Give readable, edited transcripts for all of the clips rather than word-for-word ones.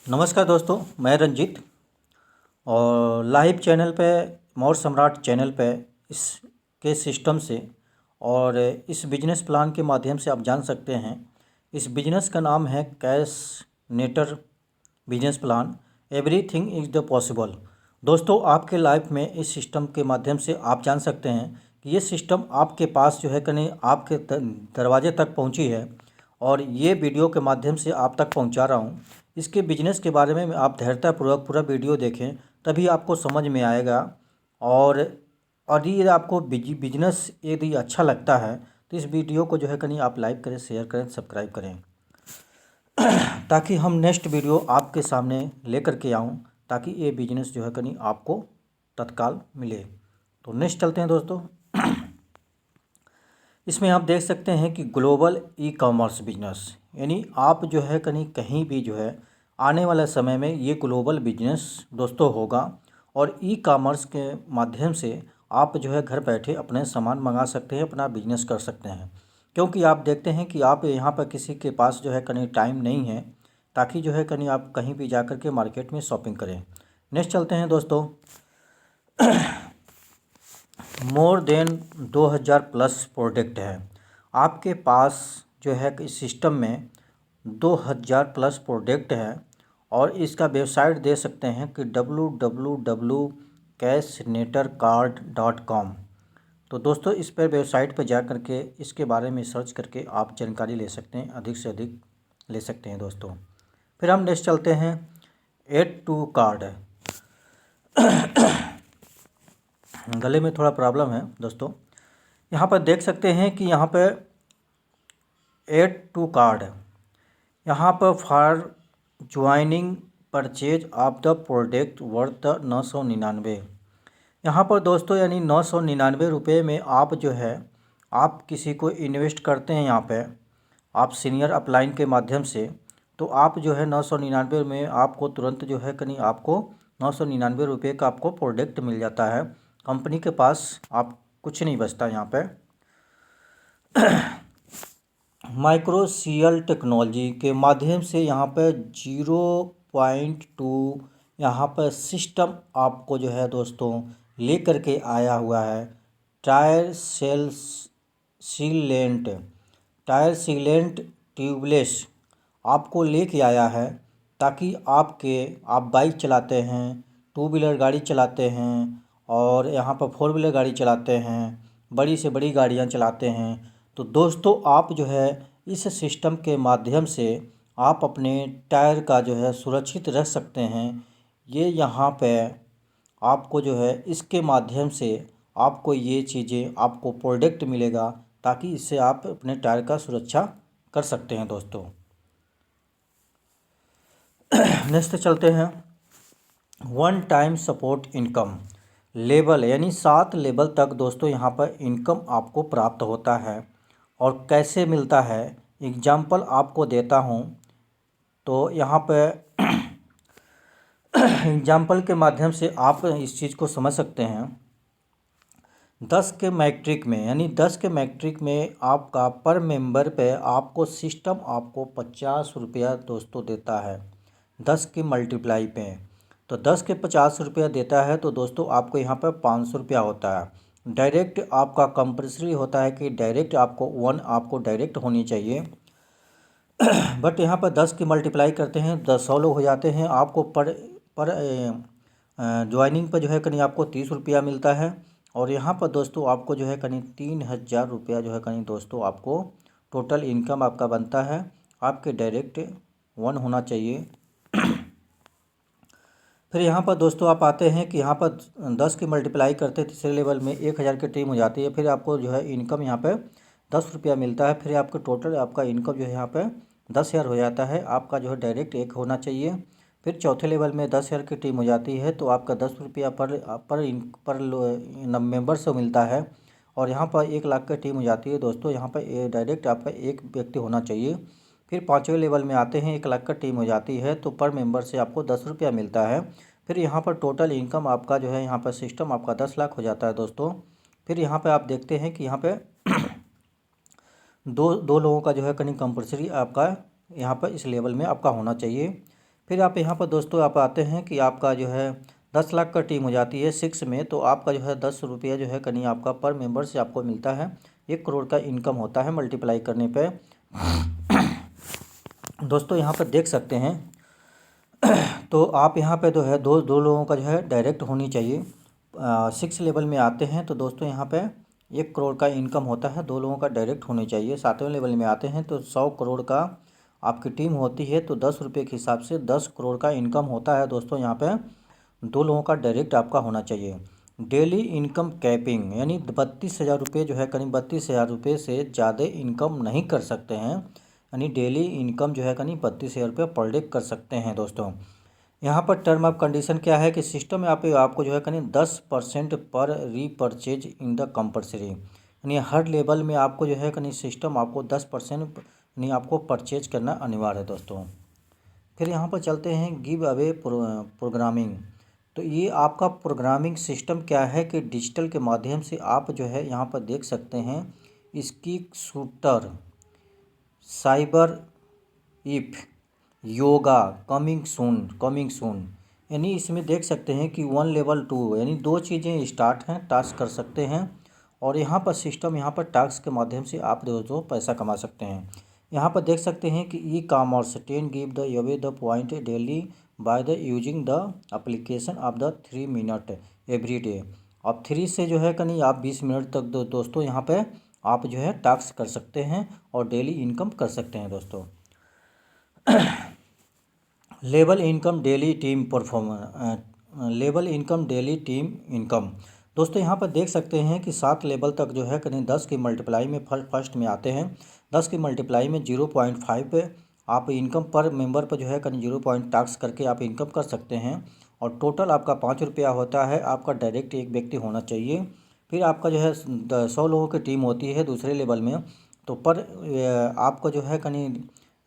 नमस्कार दोस्तों, मैं रंजीत और लाइव चैनल पे मोर सम्राट चैनल पे इसके सिस्टम से और इस बिजनेस प्लान के माध्यम से आप जान सकते हैं। इस बिजनेस का नाम है कैश नेटर business plan. Everything is the possible. दोस्तों, आपके लाइफ में इस सिस्टम के माध्यम से आप जान सकते हैं कि ये सिस्टम आपके पास जो है कहीं आपके दरवाजे तक पहुंची है और ये वीडियो के माध्यम से आप तक पहुंचा रहा हूं। इसके बिजनेस के बारे में आप धैर्यतापूर्वक पूरा वीडियो देखें, तभी आपको समझ में आएगा। और यदि आपको बिजनेस यदि अच्छा लगता है तो इस वीडियो को जो है कहीं आप लाइक करें, शेयर करें, सब्सक्राइब करें ताकि हम नेक्स्ट वीडियो आपके सामने लेकर के आऊँ, ताकि ये बिजनेस जो है कहीं आपको तत्काल मिले। तो नेक्स्ट चलते हैं दोस्तों। इसमें आप देख सकते हैं कि ग्लोबल ई कॉमर्स बिजनेस, यानी आप जो है कहीं भी जो है आने वाले समय में ये ग्लोबल बिजनेस दोस्तों होगा। और ई कॉमर्स के माध्यम से आप जो है घर बैठे अपने सामान मंगा सकते हैं, अपना बिजनेस कर सकते हैं। क्योंकि आप देखते हैं कि आप यहाँ पर किसी के पास जो है कहीं टाइम नहीं है, ताकि जो है कहीं आप कहीं भी जा कर के मार्केट में शॉपिंग करें। नेक्स्ट चलते हैं दोस्तों। मोर देन 2000 प्लस प्रोडक्ट है आपके पास जो है इस सिस्टम में 2000 प्लस प्रोडक्ट है। और इसका वेबसाइट दे सकते हैं कि www.cashnetarcard.com। तो दोस्तों, इस पर वेबसाइट पर जा कर के इसके बारे में सर्च करके आप जानकारी ले सकते हैं, अधिक से अधिक ले सकते हैं दोस्तों। फिर हम नेक्स्ट चलते हैं। Add to card. गले में थोड़ा प्रॉब्लम है दोस्तों। यहाँ पर देख सकते हैं कि यहाँ पर एड टू कार्ड, यहाँ पर for joining purchase of the product worth 999। यहाँ पर दोस्तों यानी 999 में आप जो है आप किसी को इन्वेस्ट करते हैं, यहाँ पे आप सीनियर अपलाइन के माध्यम से, तो आप जो है 999 में आपको तुरंत जो है कहीं आपको 999 का आपको प्रोडक्ट मिल जाता है। कंपनी के पास आप कुछ नहीं बचता यहाँ पे। माइक्रोसीयल टेक्नोलॉजी के माध्यम से यहाँ पर 0.2 यहाँ पर सिस्टम आपको जो है दोस्तों ले करके आया हुआ है। टायर सीलेंट ट्यूबलेस आपको लेके आया है, ताकि आप बाइक चलाते हैं, टू व्हीलर गाड़ी चलाते हैं और यहाँ पर फोर व्हीलर गाड़ी चलाते हैं, बड़ी से बड़ी गाड़ियाँ चलाते हैं। तो दोस्तों, आप जो है इस सिस्टम के माध्यम से आप अपने टायर का जो है सुरक्षित रख सकते हैं। ये यहाँ पे आपको जो है इसके माध्यम से आपको ये चीज़ें आपको प्रोडक्ट मिलेगा, ताकि इससे आप अपने टायर का सुरक्षा कर सकते हैं दोस्तों। नेक्स्ट चलते हैं। One time support income level, यानी 7 लेवल तक दोस्तों यहाँ पर इनकम आपको प्राप्त होता है। और कैसे मिलता है, एग्जाम्पल आपको देता हूँ। तो यहाँ पर एग्जाम्पल के माध्यम से आप इस चीज़ को समझ सकते हैं। 10 के मैट्रिक में, यानी 10 के मैट्रिक में आपका पर मेंबर पे आपको सिस्टम आपको 50 रुपया दोस्तों देता है 10 की मल्टीप्लाई पे। तो 10 के 50 रुपया देता है, तो दोस्तों आपको यहाँ पर 500 रुपया होता है। डायरेक्ट आपका कंपल्सरी होता है कि डायरेक्ट आपको 1 आपको डायरेक्ट होनी चाहिए। बट यहाँ पर 10 की मल्टीप्लाई करते हैं, 100 लोग हो जाते हैं। आपको पर ज्वाइनिंग पर जो है कहीं आपको 30 रुपया मिलता है। और यहाँ पर दोस्तों आपको जो है कहीं 3000 रुपया जो है कहीं दोस्तों आपको टोटल इनकम आपका बनता है। आपके डायरेक्ट 1 होना चाहिए। फिर यहाँ पर दोस्तों आप आते हैं कि यहाँ पर 10 की मल्टीप्लाई करते हैं, तीसरे लेवल में 1000 की टीम हो जाती है। फिर आपको जो है इनकम यहाँ पे 10 रुपया मिलता है। फिर आपको टोटल आपका इनकम जो है यहाँ पे 10,000 हो जाता है। आपका जो है डायरेक्ट 1 होना चाहिए। फिर चौथे लेवल में 10,000 की टीम हो जाती है, तो आपका 10 रुपया पर मेंबर से मिलता है। और यहाँ पर 1 लाख की टीम हो जाती है दोस्तों। यहाँ पर डायरेक्ट आपका 1 व्यक्ति होना चाहिए। फिर 5वें लेवल में आते हैं, 1 लाख का टीम हो जाती है, तो पर मेंबर से आपको 10 रुपया मिलता है। फिर यहाँ पर टोटल इनकम आपका जो है यहाँ पर सिस्टम आपका 10 लाख हो जाता है दोस्तों। फिर यहाँ पे आप देखते हैं कि यहाँ पे दो लोगों का जो है कहीं कंपल्सरी आपका यहाँ पर इस लेवल में आपका होना चाहिए। फिर आप यहाँ पर दोस्तों आप आते हैं कि आपका जो है 10 लाख का टीम हो जाती है 6 में, तो आपका जो है 10 रुपया जो है कहीं आपका पर मेंबर से आपको मिलता है। 1 करोड़ का इनकम होता है मल्टीप्लाई करने पे। दोस्तों यहाँ पर देख सकते हैं, तो आप यहाँ पे जो है दो दो लोगों का जो है डायरेक्ट होनी चाहिए। 6 लेवल में आते हैं तो दोस्तों यहाँ पे 1 करोड़ का इनकम होता है, 2 लोगों का डायरेक्ट होने चाहिए। 7वें लेवल में आते हैं तो 100 करोड़ का आपकी टीम होती है, तो 10 रुपये के हिसाब से 10 करोड़ का इनकम होता है। दोस्तों यहाँ पे 2 लोगों का डायरेक्ट आपका होना चाहिए। डेली इनकम कैपिंग यानी 32,000 रुपये जो है करीब 32,000 रुपये से ज़्यादा इनकम नहीं कर सकते हैं, यानी डेली इनकम जो है करीब 32,000 रुपये पर डे कर सकते हैं। दोस्तों यहाँ पर टर्म ऑफ कंडीशन क्या है कि सिस्टम में आपको जो है करीब 10% पर रीपरचेज इन द कंपलसरी, यानी हर लेवल में आपको जो है करीब सिस्टम आपको 10% यानी आपको परचेज करना अनिवार्य है। दोस्तों फिर यहाँ पर चलते हैं गिव अवे प्रोग्रामिंग। तो ये आपका प्रोग्रामिंग सिस्टम क्या है कि डिजिटल के माध्यम से आप जो है यहाँ पर देख सकते हैं इसकी shooter, cyber if, yoga, coming soon, यानी इसमें देख सकते हैं कि 1 लेवल 2 यानी 2 चीज़ें स्टार्ट हैं, टास्क कर सकते हैं। और यहाँ पर सिस्टम यहाँ पर टास्क के माध्यम से आप दोस्तों पैसा कमा सकते हैं। यहाँ पर देख सकते हैं कि e commerce 10 give the away the point daily by the using the application of the 3 minute every day. अब 3 से जो है कहीं आप 20 मिनट तक दोस्तों यहाँ पे आप जो है टास्क कर सकते हैं और डेली इनकम कर सकते हैं। दोस्तों level income daily team performance, level income daily team income. दोस्तों यहाँ पर देख सकते हैं कि 7 लेवल तक जो है करीब 10 की मल्टीप्लाई में फर्स्ट में आते हैं। 10 की मल्टीप्लाई में 0.5 पे आप इनकम पर मेंबर पर जो है करीब 0 पॉइंट टास्क करके आप इनकम कर सकते हैं। और टोटल आपका 5 रुपया होता है। आपका डायरेक्ट एक व्यक्ति होना चाहिए। फिर आपका जो है 100 लोगों की टीम होती है दूसरे लेवल में, तो पर आपको जो है कहीं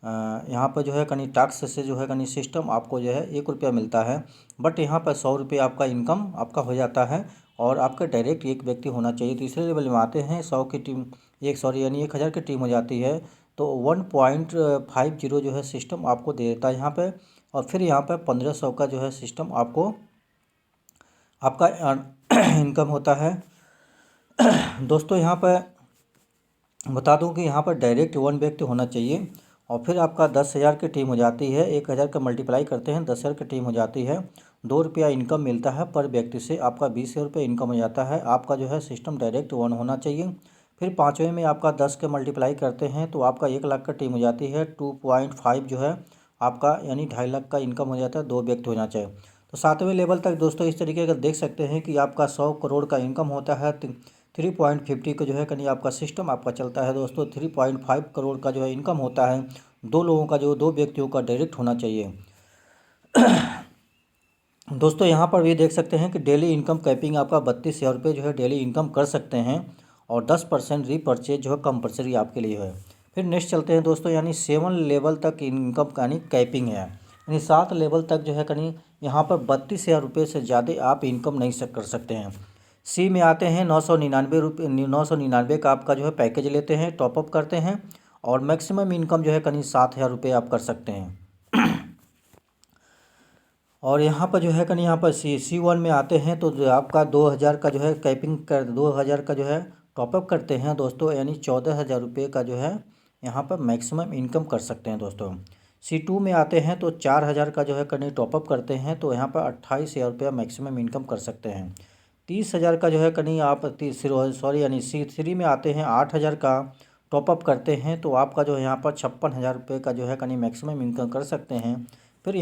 यहाँ पर जो है कहीं टैक्स से जो है कहीं सिस्टम आपको जो है 1 रुपया मिलता है, बट यहाँ पर 100 रुपये आपका इनकम आपका हो जाता है। और आपका डायरेक्ट एक व्यक्ति होना चाहिए। तीसरे लेवल में आते हैं 100 की टीम, यानी 1,000 की टीम हो जाती है, तो 1.50 जो है सिस्टम आपको दे देता है यहाँ पे। और फिर यहाँ पे 1,500 का जो है सिस्टम आपको आपका इनकम होता है। दोस्तों यहाँ पर बता दूं कि यहाँ पर डायरेक्ट 1 व्यक्ति होना चाहिए। और फिर आपका 10,000 की टीम हो जाती है, 1,000 का मल्टीप्लाई करते हैं 10,000 की टीम हो जाती है, 2 रुपया इनकम मिलता है पर व्यक्ति से, आपका 20 रुपये इनकम हो जाता है। आपका जो है सिस्टम डायरेक्ट 1 होना चाहिए। फिर 5वें में आपका 10 के मल्टीप्लाई करते हैं तो आपका 1 लाख का टीम हो जाती है, 2.5 जो है आपका यानी 2.5 लाख का इनकम हो जाता है, 2 व्यक्ति होना चाहिए। तो 7वें लेवल तक दोस्तों इस तरीके का देख सकते हैं कि आपका 100 करोड़ का इनकम होता है। 3.50 का जो है कहीं आपका सिस्टम आपका चलता है। दोस्तों 3.5 करोड़ का जो है इनकम होता है। 2 लोगों का जो 2 व्यक्तियों का डायरेक्ट होना चाहिए। दोस्तों यहाँ पर भी देख सकते हैं कि डेली इनकम कैपिंग आपका 32,000 रुपये जो है डेली इनकम कर सकते हैं। और 10% रीपरचेज जो है कंपलसरी आपके लिए है। फिर नेक्स्ट चलते हैं दोस्तों, यानी 7 लेवल तक इनकम यानी कैपिंग है, यानी 7 लेवल तक जो है कहीं यहाँ पर 32,000 रुपये से ज़्यादा आप इनकम नहीं कर सकते हैं। सी में आते हैं 999 का आपका जो है पैकेज लेते हैं, टॉपअप करते हैं और मैक्सिमम इनकम जो है कहीं 7,000 रुपये आप कर सकते हैं। और यहाँ पर जो है कहीं यहाँ पर C1 में आते हैं तो जो आपका 2,000 का जो है कैपिंग कर 2,000 का जो है टॉपअप करते हैं दोस्तों, यानी 14,000 रुपये का जो है यहाँ पर मैक्सिमम इनकम कर सकते हैं। दोस्तों C2 में आते हैं तो 4,000 का जो है कहीं टॉपअप करते हैं तो यहाँ पर 28,000 रुपया मैक्सिमम इनकम कर सकते हैं। 30,000 का जो है कहीं आप यानी C3 में आते हैं 8,000 का टॉपअप करते हैं तो आपका जो है यहाँ पर 56,000 रुपये का जो है कहीं मैक्सिमम इनकम कर सकते हैं। फिर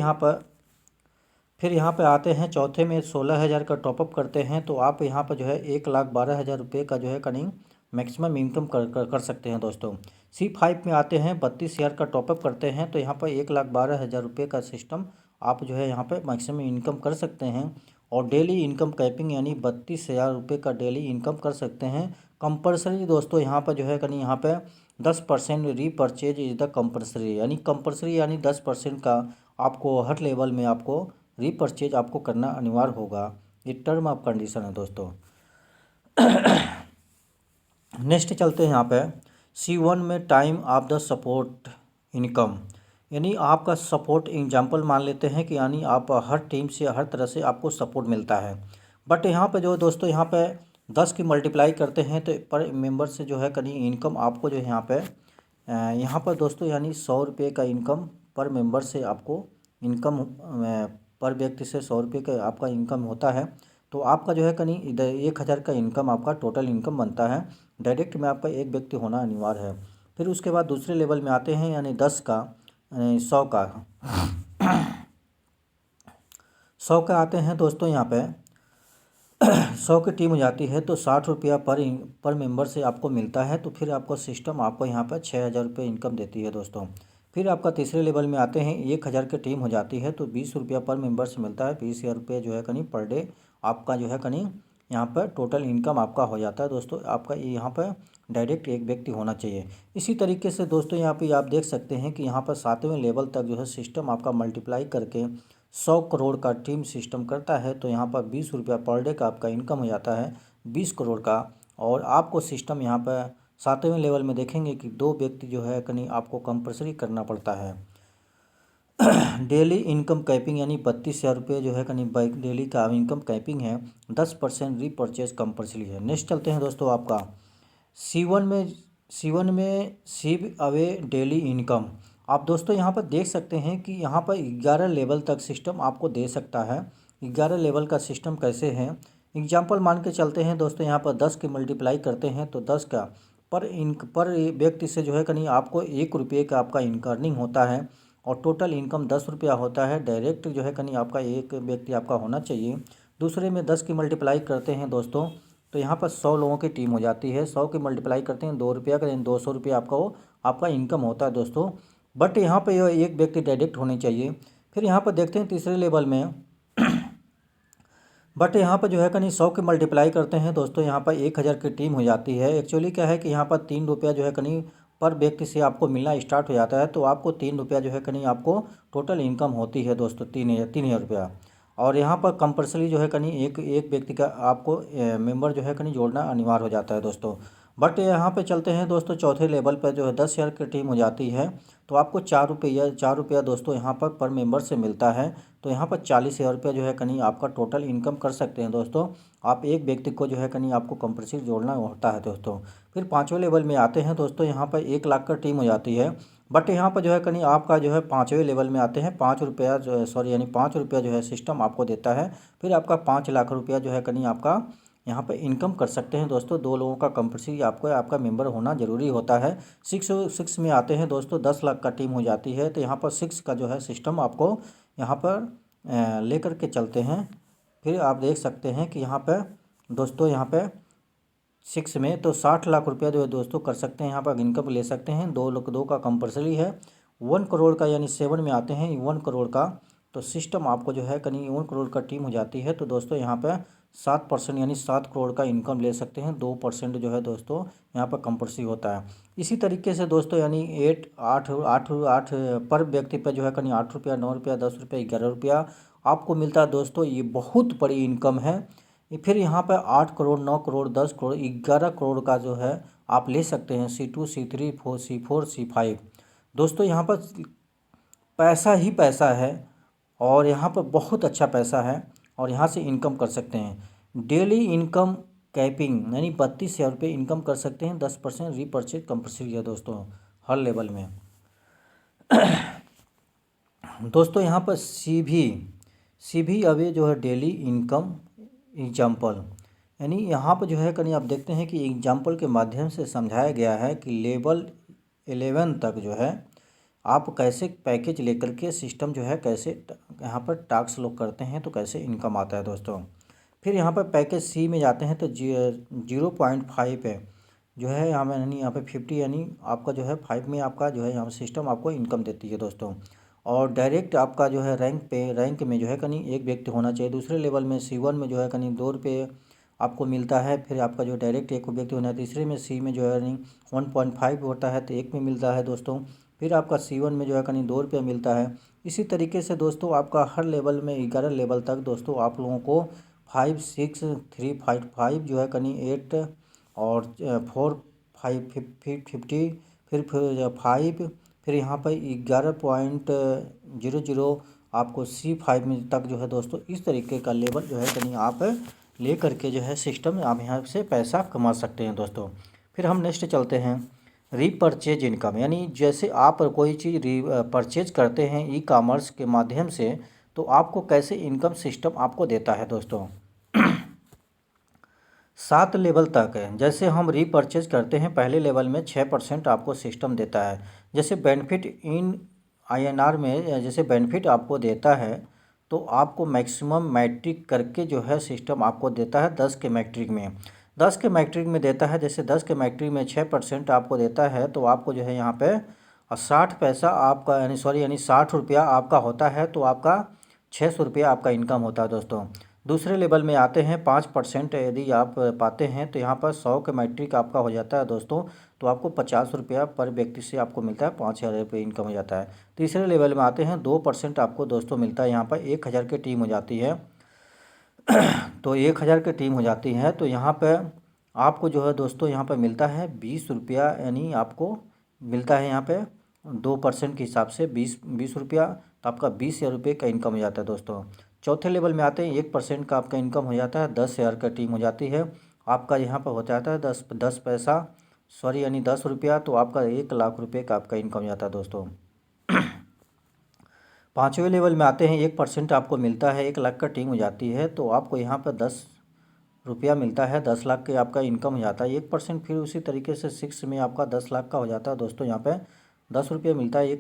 यहाँ पे आते हैं चौथे में 16,000 का टॉपअप करते हैं तो आप यहाँ पर जो है 1,12,000 रुपये का जो है कहीं मैक्सिमम इनकम कर सकते हैं। दोस्तों C5 में आते हैं 32,000 का टॉपअप करते हैं तो यहाँ पर 1,12,000 रुपये का सिस्टम आप जो है यहाँ पे मैक्सिमम इनकम कर सकते हैं। और डेली इनकम कैपिंग यानी 32,000 रुपये का डेली इनकम कर सकते हैं। कंपलसरी दोस्तों यहाँ पर जो है कहीं यहाँ पे 10% रीपरचेज इज द कंपलसरी, यानी 10% का आपको हर लेवल में आपको रीपरचेज आपको करना अनिवार्य होगा। ये टर्म ऑफ कंडीशन है दोस्तों। नेक्स्ट चलते हैं यहाँ पे C1 में time of the support income, यानी आपका सपोर्ट एग्जाम्पल मान लेते हैं कि यानी आप हर टीम से हर तरह से आपको सपोर्ट मिलता है। बट यहाँ पे जो दोस्तों यहाँ पे 10 की मल्टीप्लाई करते हैं तो पर मेंबर से जो है कहीं इनकम आपको जो है यहाँ पर दोस्तों यानी 100 रुपये का इनकम पर मेंबर से आपको इनकम पर व्यक्ति से 100 रुपये का आपका इनकम होता है। तो आपका जो है कहीं इधर 1000 का इनकम आपका टोटल इनकम बनता है। डायरेक्ट में आपका एक व्यक्ति होना अनिवार्य है। फिर उसके बाद दूसरे लेवल में आते हैं यानी 10 का 100 का 100 का आते हैं दोस्तों यहाँ पे 100 की टीम हो जाती है तो 60 रुपया पर मेंबर से आपको मिलता है। तो फिर आपको सिस्टम आपको यहाँ पर 6000 रुपये इनकम देती है दोस्तों। फिर आपका तीसरे लेवल में आते हैं 1000 की टीम हो जाती है तो 20 रुपया पर मेंबर से मिलता है। 20,000 रुपये जो है कहीं पर डे आपका जो है कहीं यहाँ पर टोटल इनकम आपका हो जाता है दोस्तों। आपका यहाँ पर डायरेक्ट एक व्यक्ति होना चाहिए। इसी तरीके से दोस्तों यहाँ पे आप देख सकते हैं कि यहाँ पर 7वें लेवल तक जो है सिस्टम आपका मल्टीप्लाई करके 100 करोड़ का टीम सिस्टम करता है। तो यहाँ पर 20 रुपया पर डे का आपका इनकम हो जाता है 20 करोड़ का। और आपको सिस्टम यहाँ पर 7वें लेवल में देखेंगे कि 2 व्यक्ति जो है कहीं आपको कंपल्सरी करना पड़ता है। डेली इनकम कैपिंग यानी 32,000 रुपये जो है कहीं बाइक डेली का इनकम कैपिंग है। 10% रीपरचेज कंपल्सरी है। नेक्स्ट चलते हैं दोस्तों आपका C1 में सिव अवे डेली इनकम। आप दोस्तों यहाँ पर देख सकते हैं कि यहाँ पर 11 लेवल तक सिस्टम आपको दे सकता है। 11 लेवल का सिस्टम कैसे है एग्जाम्पल मान के चलते हैं दोस्तों। यहाँ पर 10 की मल्टीप्लाई करते हैं तो 10 का पर व्यक्ति से जो है कहीं आपको 1 रुपये का आपका अर्निंग होता है। और टोटल इनकम 10 रुपया होता है। डायरेक्ट जो है कहीं आपका एक व्यक्ति आपका होना चाहिए। दूसरे में 10 की मल्टीप्लाई करते हैं दोस्तों तो यहाँ पर 100 लोगों की टीम हो जाती है। 100 की मल्टीप्लाई करते हैं 2 रुपया का 200 रुपया आपका इनकम होता है दोस्तों। बट यहाँ पर यह एक व्यक्ति डायरेक्ट होने चाहिए। फिर यहाँ पर देखते हैं तीसरे लेवल में बट यहाँ पर जो है कहीं 100 की मल्टीप्लाई करते हैं दोस्तों। यहाँ पर 1000 की टीम हो जाती है। एक्चुअली क्या है कि यहाँ पर 3 रुपया जो है कहीं पर व्यक्ति से आपको मिलना स्टार्ट हो जाता है। तो आपको 3 रुपया जो है कहीं आपको टोटल इनकम होती है दोस्तों 3,000 रुपया। और यहाँ पर कंपल्सरी जो है कहीं एक एक व्यक्ति का आपको मेंबर जो है कहीं जोड़ना अनिवार्य हो जाता है दोस्तों। बट यहाँ पे चलते हैं दोस्तों चौथे लेवल पर जो है 10,000 की टीम हो जाती है। तो आपको 4 रुपया दोस्तों यहाँ पर मेंबर से मिलता है। तो यहाँ पर 40,000 रुपया जो है कहीं आपका टोटल इनकम कर सकते हैं दोस्तों। आप एक व्यक्ति को जो है कहीं आपको कंपल्सरी जोड़ना होता है दोस्तों। फिर 5वें लेवल में आते हैं दोस्तों। यहाँ पर 1 लाख का टीम हो जाती है। बट यहाँ पर जो है कहीं आपका जो है 5वें लेवल में आते हैं 5 रुपया यानी 5 रुपया जो है सिस्टम आपको देता है। फिर आपका 5 लाख रुपया जो है कहीं आपका यहाँ पर इनकम कर सकते हैं दोस्तों। 2 लोगों का कंपल्सरी आपको आपका मेंबर होना ज़रूरी होता है। 6 में आते हैं दोस्तों 10 लाख का टीम हो जाती है। तो यहाँ पर 6 का जो है सिस्टम आपको यहाँ पर लेकर के चलते हैं। फिर आप देख सकते हैं कि यहाँ पर दोस्तों यहाँ पर 6 में तो 60 लाख रुपया जो है दोस्तों कर सकते हैं। यहाँ पर इनकम ले सकते हैं। 2 का कंपल्सरी है। 1 करोड़ का यानी 7 में आते हैं 1 करोड़ का तो सिस्टम आपको जो है कहीं 1 करोड़ का टीम हो जाती है। तो दोस्तों यहाँ पर 7% यानी 7 करोड़ का इनकम ले सकते हैं। 2% जो है दोस्तों यहाँ पर कंपल्सरी होता है। इसी तरीके से दोस्तों यानी 8 पर व्यक्ति पर जो है कहीं 8 रुपया 9 रुपया 10 रुपया 11 रुपया आपको मिलता है दोस्तों। ये बहुत बड़ी इनकम है। फिर यहाँ पर 8 करोड़ 9 करोड़ 10 करोड़ 11 करोड़ का जो है आप ले सकते हैं C2 C3 C4 C5 दोस्तों। यहाँ पर पैसा ही पैसा है और यहाँ पर बहुत अच्छा पैसा है और यहाँ से इनकम कर सकते हैं। डेली इनकम कैपिंग यानी 32,000 रुपये इनकम कर सकते हैं। 10% रीपरचेज कंपल्सरी है दोस्तों हर लेवल में। दोस्तों यहाँ पर सी भी अवे जो है डेली इनकम एग्जाम्पल यानी यहाँ पर जो है कहीं आप देखते हैं कि एग्जाम्पल के माध्यम से समझाया गया है कि लेवल 11 तक जो है आप कैसे पैकेज लेकर के सिस्टम जो है कैसे यहाँ पर टास्क लोग करते हैं तो कैसे इनकम आता है दोस्तों। फिर यहाँ पर पैकेज सी में जाते हैं तो 0.5 है जो है यहाँ पे 50 यानी आपका जो है 5 में आपका जो है यहाँ सिस्टम आपको इनकम देती है दोस्तों। और डायरेक्ट आपका जो है रैंक में जो है कहीं एक व्यक्ति होना चाहिए। दूसरे लेवल में C1 में जो है कहीं 2 रुपये आपको मिलता है। फिर आपका जो डायरेक्ट एक व्यक्ति होना है। तीसरे में सी में जो है नहीं 1.5 होता है तो 1 में मिलता है दोस्तों। फिर आपका C1 में जो है कहीं 2 रुपया मिलता है। इसी तरीके से दोस्तों आपका हर लेवल में 11 लेवल तक दोस्तों आप लोगों को 5 6 3 5 जो है कहीं 8 और 4 5 50 फिर 5 फिर यहाँ पर 11.00 आपको C5 में तक जो है दोस्तों इस तरीके का लेवल जो है कहीं आप ले करके जो है सिस्टम आप यहाँ से पैसा कमा सकते हैं दोस्तों। फिर हम नेक्स्ट चलते हैं रीपरचेज इनकम, यानी जैसे आप कोई चीज़ परचेज करते हैं ई कॉमर्स के माध्यम से तो आपको कैसे इनकम सिस्टम आपको देता है दोस्तों। 7 लेवल तक है, जैसे हम रीपरचेज करते हैं पहले लेवल में 6% आपको सिस्टम देता है। जैसे बेनिफिट इन INR में जैसे बेनिफिट आपको देता है तो आपको मैक्सिमम मैट्रिक करके जो है सिस्टम आपको देता है 10 के मैट्रिक में, 10 के मैट्रिक में देता है। जैसे 10 के मैट्रिक में 6% आपको देता है तो आपको जो है यहाँ पे 60 पैसा आपका यानी 60 रुपया आपका होता है तो आपका 600 रुपया आपका इनकम होता है दोस्तों। दूसरे लेवल में आते हैं 5% यदि आप पाते हैं तो यहाँ पर 100 के मैट्रिक आपका हो जाता है दोस्तों, तो आपको 50 रुपया पर व्यक्ति से आपको मिलता है, 5,000 रुपये इनकम हो जाता है। तीसरे लेवल में आते हैं 2% आपको दोस्तों मिलता है, यहाँ पर 1,000 की टीम हो जाती है तो 1,000 की टीम हो जाती है तो यहाँ पर आपको जो है दोस्तों यहाँ पर मिलता है 20 रुपया, यानी आपको मिलता है यहाँ पे 2% के हिसाब से 20 रुपया, तो आपका 20,000 रुपये का इनकम हो जाता है दोस्तों। चौथे लेवल में आते हैं 1% का आपका इनकम हो जाता है, 10,000 का टीम हो जाती है, आपका यहाँ पर हो जाता है 10 पैसा यानी 10 रुपया, तो आपका 1,00,000 रुपये का आपका इनकम हो जाता है दोस्तों। पाँचवें लेवल में आते हैं 1% आपको मिलता है, 1,00,000 का टीम हो जाती है तो आपको यहाँ पर 10 रुपया मिलता है, 10 लाख के आपका इनकम हो जाता है। 1% फिर उसी तरीके से 6 में आपका 10 लाख का हो जाता है दोस्तों, यहाँ पे 10 रुपये मिलता है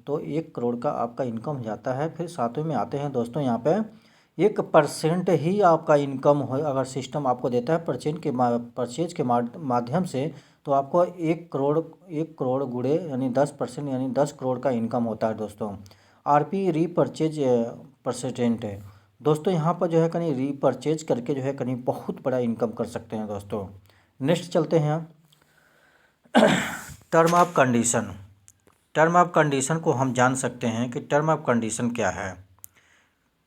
तो 1 करोड़ का आपका इनकम हो जाता है। फिर सातवें में आते हैं दोस्तों यहाँ पे 1% ही आपका इनकम हो अगर सिस्टम आपको देता है परचेज के माध्यम से तो आपको 1 करोड़ गुणे यानी 10% यानी 10 करोड़ का इनकम होता है दोस्तों। RP रीपरचेज परसेंटेज है दोस्तों, यहाँ पर जो है कहीं रीपरचेज करके जो है कहीं बहुत बड़ा इनकम कर सकते हैं दोस्तों। नेक्स्ट चलते हैं term of condition. Term of condition को हम जान सकते हैं कि टर्म ऑफ कंडीशन क्या है।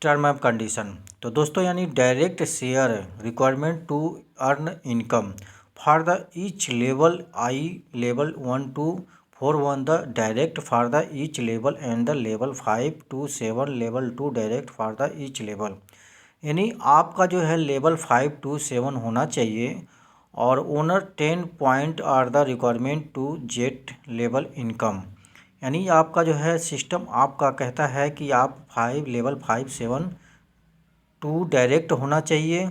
टर्म ऑफ कंडीशन तो दोस्तों यानी direct share requirement to earn income for the each level level 1 to 4 the direct for the each level and the level 5 to 7 level 2 direct for the each level, यानी आपका जो है level 5 to 7 होना चाहिए और owner 10 point are the requirement to get level income, यानी आपका जो है सिस्टम आपका कहता है कि आप लेवल 5-7 टू डायरेक्ट होना चाहिए,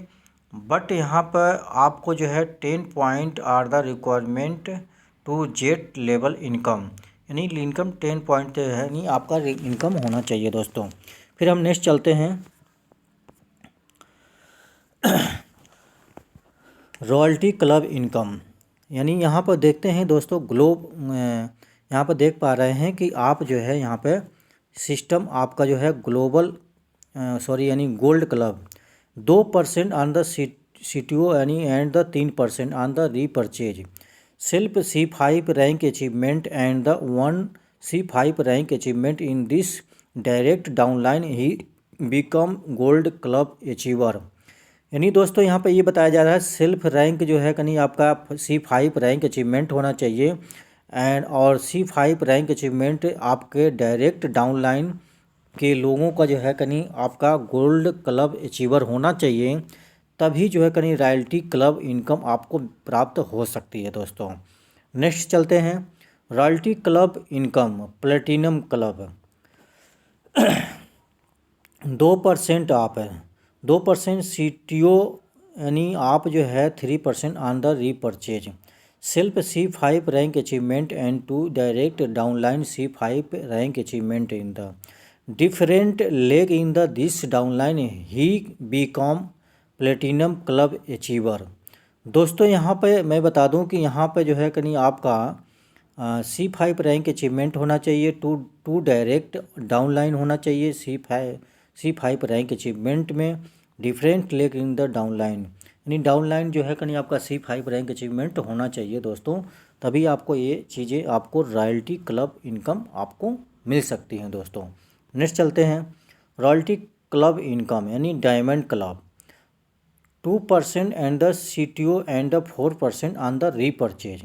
बट यहाँ पर आपको जो है 10 point are the requirement to get level income, यानी इनकम 10 पॉइंट है यानी आपका इनकम होना चाहिए दोस्तों। फिर हम नेक्स्ट चलते हैं रॉयल्टी क्लब इनकम, यानी यहाँ पर देखते हैं दोस्तों यहाँ पर देख पा रहे हैं कि आप जो है यहाँ पे सिस्टम आपका जो है यानी gold club 2% on the CTO यानी and the 3% on the repurchase self C5 rank achievement and the 1 C5 rank achievement in this direct downline he become gold club achiever, यानी दोस्तों यहाँ पे ये बताया जा रहा है सेल्फ रैंक जो है कहीं आपका C5 रैंक अचीवमेंट होना चाहिए और C5 रैंक अचीवमेंट आपके डायरेक्ट डाउनलाइन के लोगों का जो है कहीं आपका गोल्ड क्लब अचीवर होना चाहिए, तभी जो है कहीं रॉयल्टी क्लब इनकम आपको प्राप्त हो सकती है दोस्तों। नेक्स्ट चलते हैं royalty club income platinum club 2% आप है 2% CTO यानी आप जो है 3% on the repurchase self C5 rank achievement and two direct downline C5 rank achievement in the different leg in the this downline he become platinum club achiever. दोस्तों यहाँ पे मैं बता दूं कि यहाँ पे जो है कहीं आपका C5 रैंक अचीवमेंट होना चाहिए, टू डायरेक्ट डाउनलाइन होना चाहिए C5 रैंक अचीवमेंट में different leg in the downline, यानी डाउनलाइन जो है कहीं आपका C5 रैंक अचीवमेंट होना चाहिए दोस्तों, तभी आपको ये चीज़ें आपको रॉयल्टी क्लब इनकम आपको मिल सकती हैं दोस्तों। नेक्स्ट चलते हैं रॉयल्टी क्लब इनकम यानी diamond club 2% and the CTO and the 4% on the repurchase,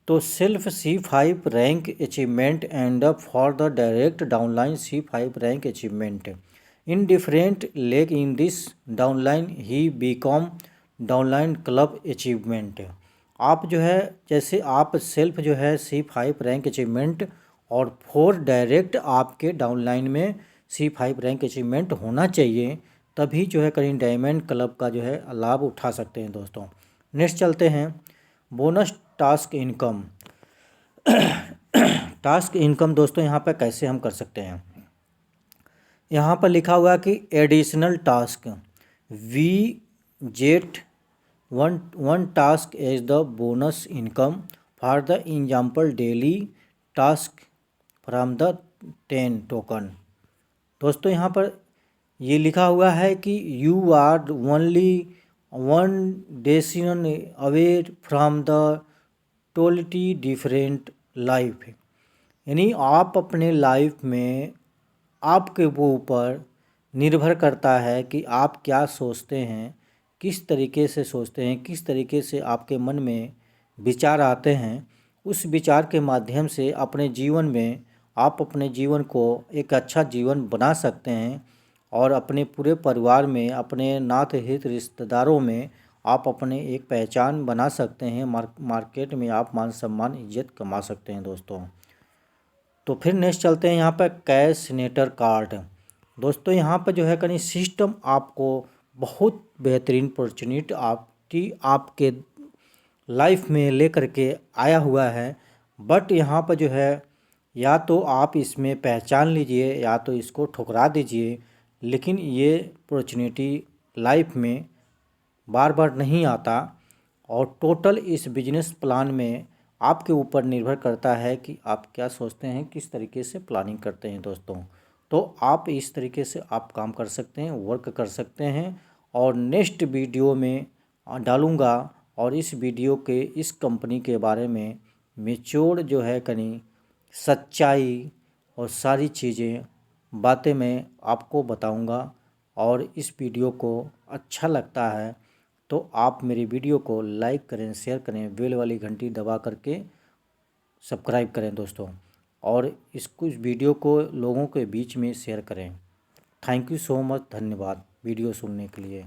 तो self C5 rank achievement and for the direct downline C5 rank achievement in different leg in this downline he become downline club achievement. आप जो है जैसे आप self जो है C5 rank achievement और 4 direct आपके डाउनलाइन में C5 रैंक अचीवमेंट होना चाहिए, तभी जो है कहीं डायमंड क्लब का जो है लाभ उठा सकते हैं दोस्तों। नेक्स्ट चलते हैं bonus task income. Task income दोस्तों यहाँ पर कैसे हम कर सकते हैं। यहाँ पर लिखा हुआ कि additional task we get one task as the bonus income for the example daily task from the 10 token. दोस्तों यहाँ पर ये लिखा हुआ है कि you are only one decision away from the totally different life. यानी आप अपने लाइफ में आपके ऊपर निर्भर करता है कि आप क्या सोचते हैं, किस तरीके से सोचते हैं, किस तरीके से आपके मन में विचार आते हैं। उस विचार के माध्यम से अपने जीवन में आप अपने जीवन को एक अच्छा जीवन बना सकते हैं और अपने पूरे परिवार में, अपने नात हित रिश्तेदारों में आप अपने एक पहचान बना सकते हैं। मार्केट में आप मान सम्मान इज्जत कमा सकते हैं दोस्तों। तो फिर नेक्स्ट चलते हैं यहाँ पर कैश सिनेटर कार्ड। दोस्तों यहाँ पर जो है कहीं सिस्टम आपको बहुत बेहतरीन अपॉर्चुनिटी आपके लाइफ में लेकर के आया हुआ है, बट यहाँ पर जो है या तो आप इसमें पहचान लीजिए या तो इसको ठुकरा दीजिए। लेकिन ये अपॉर्चुनिटी लाइफ में बार बार नहीं आता और टोटल इस बिजनेस प्लान में आपके ऊपर निर्भर करता है कि आप क्या सोचते हैं, किस तरीके से प्लानिंग करते हैं दोस्तों। तो आप इस तरीके से आप काम कर सकते हैं, वर्क कर सकते हैं। और नेक्स्ट वीडियो में डालूँगा और इस वीडियो के इस कंपनी के बारे में मेच्योर जो है कहीं सच्चाई और सारी चीज़ें बातें मैं आपको बताऊंगा। और इस वीडियो को अच्छा लगता है तो आप मेरी वीडियो को लाइक करें, शेयर करें, बेल वाली घंटी दबा करके सब्सक्राइब करें दोस्तों, और इस वीडियो को लोगों के बीच में शेयर करें। थैंक यू सो मच, धन्यवाद वीडियो सुनने के लिए।